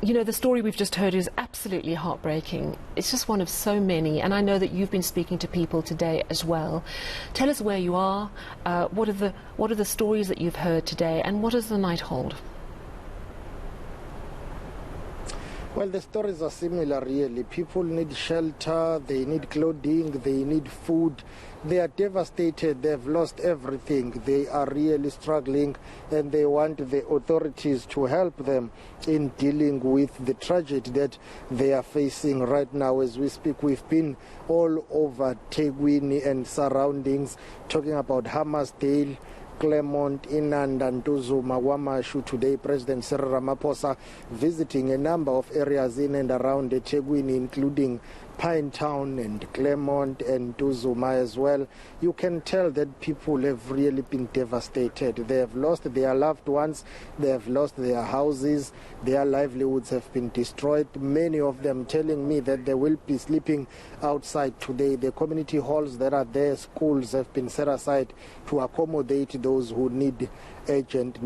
You know, the story we've just heard is absolutely heartbreaking. It's just one of so many, and I know that you've been speaking to people today as well. Tell us where you are, what are the stories that you've heard today, and what does the night hold? Well, the stories are similar, really. People need shelter, they need clothing, they need food. They are devastated, they've lost everything. They are really struggling, and they want the authorities to help them in dealing with the tragedy that they are facing right now as we speak. We've been all over Tegwini and surroundings, talking about Hammarsdale, Claremont, Inanda, Ntuzuma, Wamashu. Today, President Cyril Ramaphosa visiting a number of areas in and around Tegwini, including Pinetown and Claremont and Ntuzuma as well. You can tell that people have really been devastated. They have lost their loved ones, they have lost their houses, their livelihoods have been destroyed. Many of them telling me that they will be sleeping outside today. The community halls that are there, schools have been set aside to accommodate those who need urgent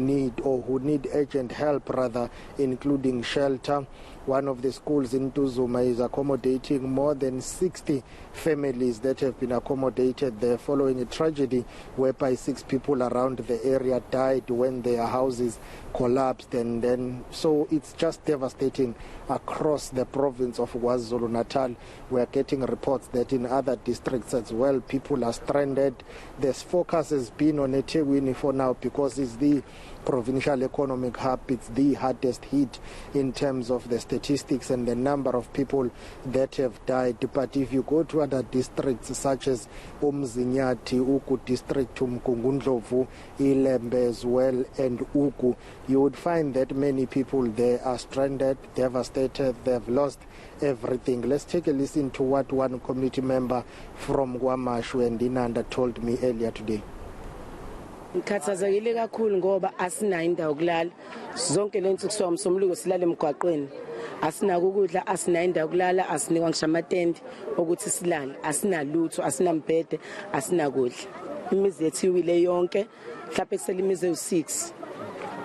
help rather, including shelter. One of the schools in Ntuzuma is accommodating more than 60 families that have been accommodated there following a tragedy whereby 6 people around the area died when their houses collapsed, and then so it's just devastating across the province of KwaZulu-Natal. We are getting reports that in other districts as well, people are stranded. The focus has been on eThekwini for now because it's the provincial economic hub. It's the hardest hit in terms of the statistics and the number of people that have died. But if you go to other districts such as Umzinyati, Uku district, Umkungundlovu, Ilembe as well, and Uku, you would find that many people there are stranded, devastated, they've lost everything. Let's take a listen to what one community member from Wamashu and Inanda told me earlier today. Ngikhathazekile kakhulu ngoba asinayo indawo kulala. Zonke lento kusoma somluko silale emgwaqweni. Asinako ukudla, asinayo indawo kulala, asinikwa ngisho amatende ukuthi silale. Asinalutho, asinambhede, asinakudla. Imizi yethu iwile yonke, mhlawumbe kusele imizi ewu6.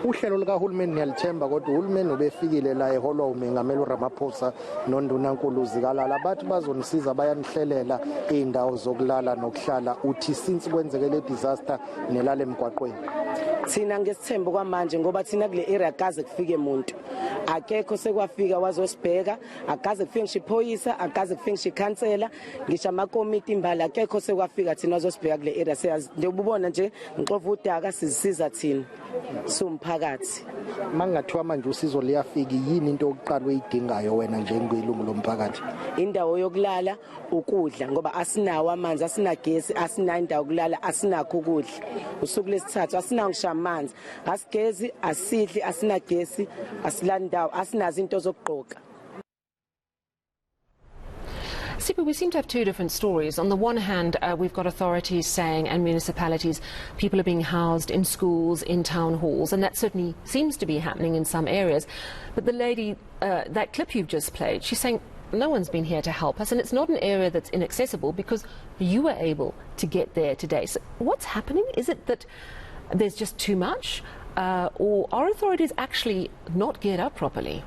Uhlelo likahulumeni ngiyalithemba kodwa uhulumeni ubefikile la eholwa umengameli uRamaphosa noNdunankulu zikalala bathi bazonisiza bayanihlelela indawo zokulala nokuhlala. Uthi since kwenzeke le disaster nelala emgwaqweni. Thina ngesithembo kwamanje ngoba thina kule area akaze kufike umuntu. Akekho sekwafika wazosibheka, akaze kufike ngisho iphoyisa, akaze kufike ngisho ikhansela, ngisho amakomiti imbali akekho sekwafika thina wazosibheka kule area. Siyazi ndobubona nje ngixova udaka sizisiza thina. Somphakathi mangathiwa manje usizo liyafika, yini into oqala uyidingayo wena njengelungu lomphakathi? Indawo yokulala, ukudla ngoba asinawo amanzi, asinagesi, asinayo indawo yokulala, asinakho ukudla. Usuku lesithathu asinawo ngisho amanzi, asigezi, asidli, asinagesi, asilandawo, asinazo into zokugqoka. Sipho, we seem to have two different stories. On the one hand, we've got authorities saying, and municipalities, people are being housed in schools, in town halls, and that certainly seems to be happening in some areas. But the lady, that clip you've just played, she's saying no one's been here to help us, and it's not an area that's inaccessible because you were able to get there today. So what's happening? Is it that there's just too much, or are authorities actually not geared up properly?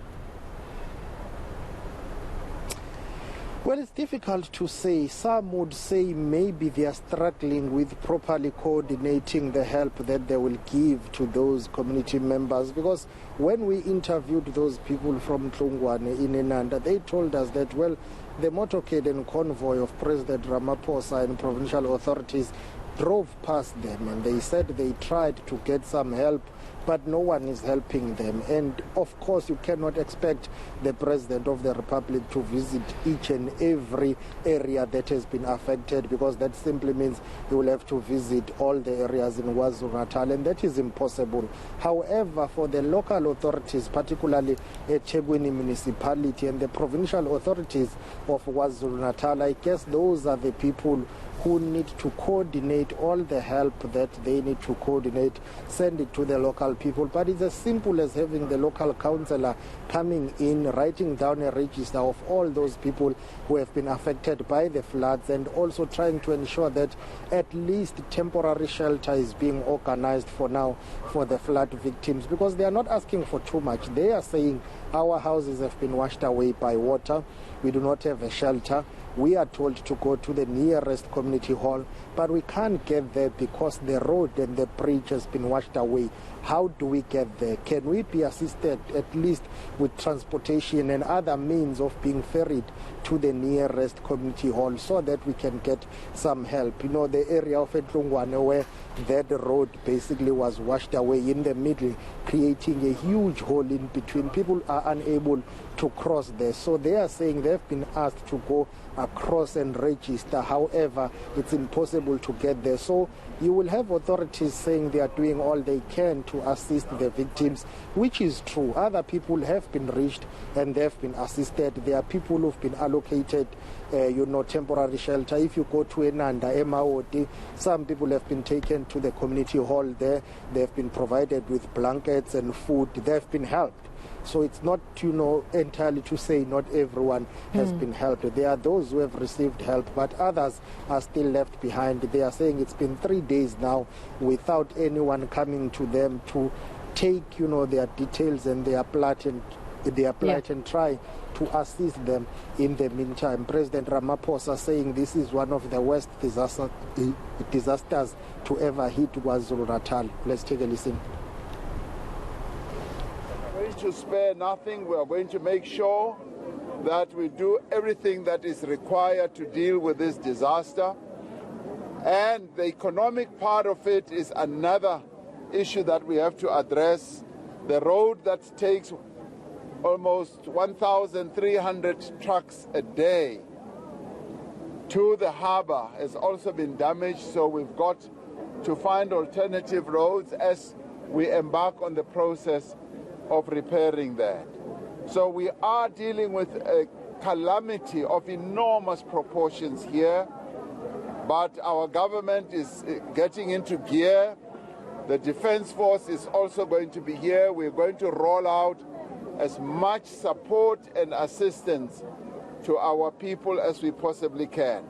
Well, it's difficult to say. Some would say maybe they are struggling with properly coordinating the help that they will give to those community members, because when we interviewed those people from Tlungwane in Inanda, they told us that, well, the motorcade and convoy of President Ramaphosa and provincial authorities drove past them, and they said they tried to get some help, but no one is helping them. And of course you cannot expect the President of the Republic to visit each and every area that has been affected, because that simply means he will have to visit all the areas in KwaZulu-Natal, and that is impossible. However, for the local authorities, particularly Tegwini municipality and the provincial authorities of KwaZulu-Natal, I guess those are the people who need to coordinate all the help that they need to coordinate, send it to the local people. But it's as simple as having the local councillor coming in, writing down a register of all those people who have been affected by the floods, and also trying to ensure that at least temporary shelter is being organized for now for the flood victims, because they are not asking for too much. They are saying Our houses have been washed away by water. We do not have a shelter. We are told to go to the nearest community hall, but we can't get there because the road and the bridge has been washed away. How do we get there? Can we be assisted at least with transportation and other means of being ferried to the nearest community hall so that we can get some help? You know, the area of Etlungwane where that road basically was washed away in the middle, creating a huge hole in between. People are unable to cross there. So they are saying they've been asked to go across and register. However, it's impossible to get there. So you will have authorities saying they are doing all they can to assist the victims, which is true. Other people have been reached and they've been assisted. There are people who've been allocated temporary shelter. If you go to eNCA, Emawoti, some people have been taken to the community hall there. They've been provided with blankets and food. They've been helped. So it's not, entirely to say not everyone has been helped. There are those who have received help, but others are still left behind. They are saying it's been 3 days now without anyone coming to them to take, their details and their plight and try to assist them in the meantime. President Ramaphosa saying this is one of the worst disasters to ever hit KwaZulu-Natal. Let's take a listen. To spare nothing. We are going to make sure that we do everything that is required to deal with this disaster. And the economic part of it is another issue that we have to address. The road that takes almost 1,300 trucks a day to the harbor has also been damaged, so we've got to find alternative roads as we embark on the process of repairing that. So we are dealing with a calamity of enormous proportions here, but our government is getting into gear. The Defense Force is also going to be here. We're going to roll out as much support and assistance to our people as we possibly can.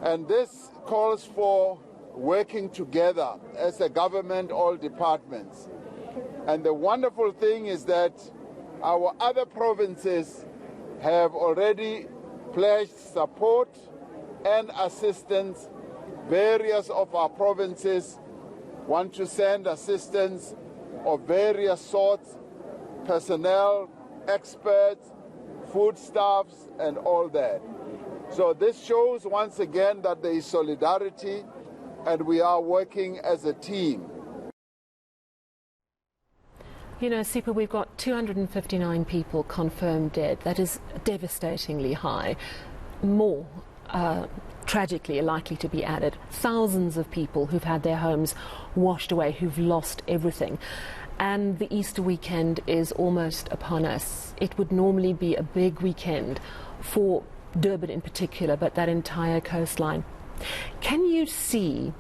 And this calls for working together as a government, all departments. And the wonderful thing is that our other provinces have already pledged support and assistance. Various of our provinces want to send assistance of various sorts, personnel, experts, foodstuffs, and all that. So this shows once again that there is solidarity and we are working as a team. Sipha, we've got 259 people confirmed dead. That is devastatingly high. More, tragically, are likely to be added. Thousands of people who've had their homes washed away, who've lost everything. And the Easter weekend is almost upon us. It would normally be a big weekend for Durban in particular, but that entire coastline. Can you see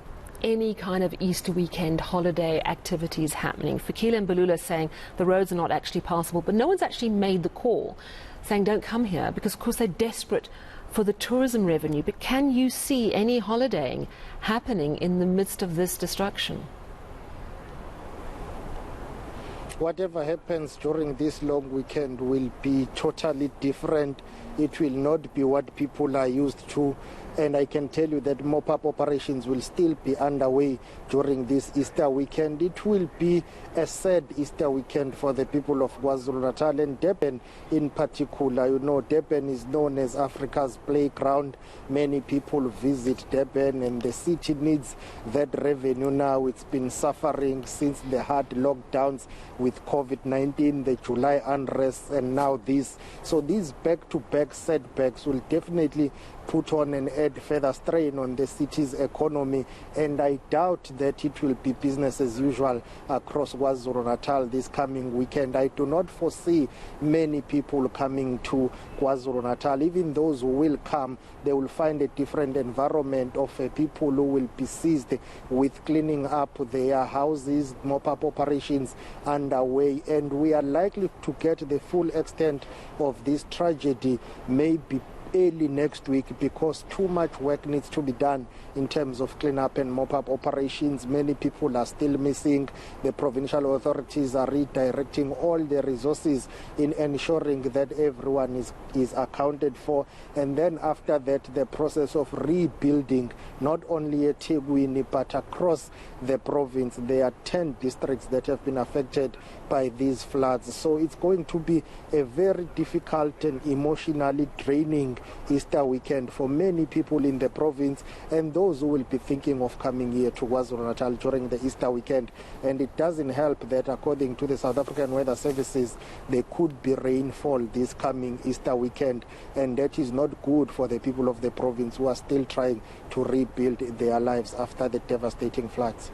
any kind of Easter weekend holiday activities happening? Fikile and Balula saying the roads are not actually passable, but no one's actually made the call saying don't come here because, of course, they're desperate for the tourism revenue. But can you see any holidaying happening in the midst of this destruction? Whatever happens during this long weekend will be totally different. It will not be what people are used to. And I can tell you that mop-up operations will still be underway during this Easter weekend. It will be a sad Easter weekend for the people of KwaZulu-Natal and Durban in particular. Durban is known as Africa's playground. Many people visit Durban and the city needs that revenue now. It's been suffering since the hard lockdowns with COVID-19, the July unrest, and now this. So these back-to-back setbacks will definitely put on and add further strain on the city's economy, and I doubt that it will be business as usual across KwaZulu-Natal this coming weekend. I do not foresee many people coming to KwaZulu-Natal. Even those who will come, they will find a different environment of people who will be seized with cleaning up their houses, mop-up operations underway, and we are likely to get the full extent of this tragedy maybe early next week, because too much work needs to be done in terms of cleanup and mop-up operations. Many people are still missing. The provincial authorities are redirecting all the resources in ensuring that everyone is accounted for. And then after that, the process of rebuilding, not only at Tegwini but across the province. There are 10 districts that have been affected by these floods. So it's going to be a very difficult and emotionally draining Easter weekend for many people in the province and those who will be thinking of coming here to KwaZulu-Natal during the Easter weekend. And it doesn't help that, according to the South African Weather Services, there could be rainfall this coming Easter weekend, and that is not good for the people of the province who are still trying to rebuild their lives after the devastating floods.